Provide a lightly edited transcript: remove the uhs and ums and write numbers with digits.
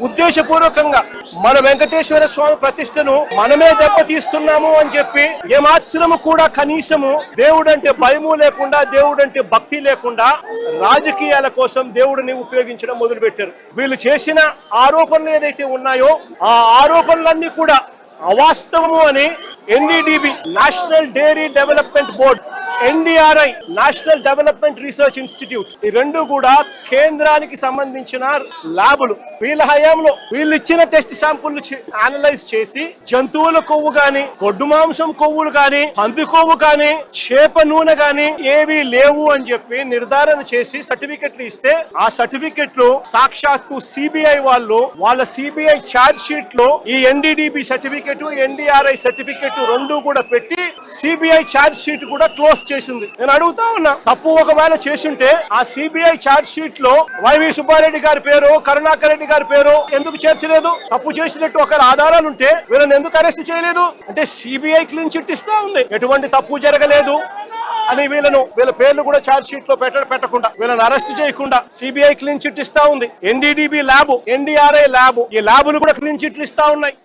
ఉద్దేశపూర్వకంగా మన వెంకటేశ్వర స్వామి ప్రతిష్టను మనమే దెబ్బతీస్తున్నాము అని చెప్పి ఏమాత్రము కూడా కనీసము దేవుడంటే భయము లేకుండా, దేవుడంటే భక్తి లేకుండా రాజకీయాల కోసం దేవుడిని ఉపయోగించడం మొదలుపెట్టారు. వీళ్ళు చేసిన ఆరోపణలు ఏదైతే ఉన్నాయో ఆ ఆరోపణలన్నీ కూడా అవాస్తవము అని NDDB national dairy development board, NDRI national development research institute, ఈ రెండు కూడా కేంద్రానికి సంబంధించిన ల్యాబులు. వీళ్ళ హయాంలో వీళ్ళు ఇచ్చిన టెస్ట్ శాంపుల్ అనలైజ్ చేసి జంతువుల కొవ్వు గాని, గొడ్డు మాంసం కొవ్వులు గాని, పంది కొవ్వు గాని, చేప నూనె గాని ఏవి లేవు అని చెప్పి నిర్ధారణ చేసి సర్టిఫికెట్లు ఇస్తే ఆ సర్టిఫికెట్లు సాక్షాత్తు సిబిఐ వాళ్ళు వాళ్ళ సిబిఐ ఛార్జ్ షీట్ లో ఈ ఎన్డీడీబీ సర్టిఫికెట్, ఎన్డీఆర్ఐ సర్టిఫికెట్ రెండు కూడా పెట్టి సిబిఐ ఛార్జ్ షీట్ కూడా క్లోజ్ చేసింది. నేను అడుగుతా ఉన్నా, తప్పు ఒకవేళ చేసింటే ఆ సిబిఐ ఛార్జ్ షీట్ లో వైవి సుబ్బారెడ్డి గారి పేరు, కరుణాకర్ రెడ్డి గారి పేరు ఎందుకు చేర్చలేదు? తప్పు చేసినట్టు ఒక ఆధారాలు ఉంటే వీళ్ళని ఎందుకు అరెస్ట్ చేయలేదు? అంటే సిబిఐ క్లీన్ చిట్ ఇస్తా ఉంది, ఎటువంటి తప్పు జరగలేదు అని వీళ్ళ పేర్లు కూడా ఛార్జ్ షీట్ లో పెట్టకుండా వీళ్ళని అరెస్ట్ చేయకుండా సిబిఐ క్లీన్ చిట్ ఇస్తా ఉంది. ఎన్డీడీబీ ల్యాబ్, ఎన్డీఆర్ఐ ల్యాబ్, ఈ ల్యాబులు కూడా క్లీన్ చిట్లు ఇస్తా ఉన్నాయి.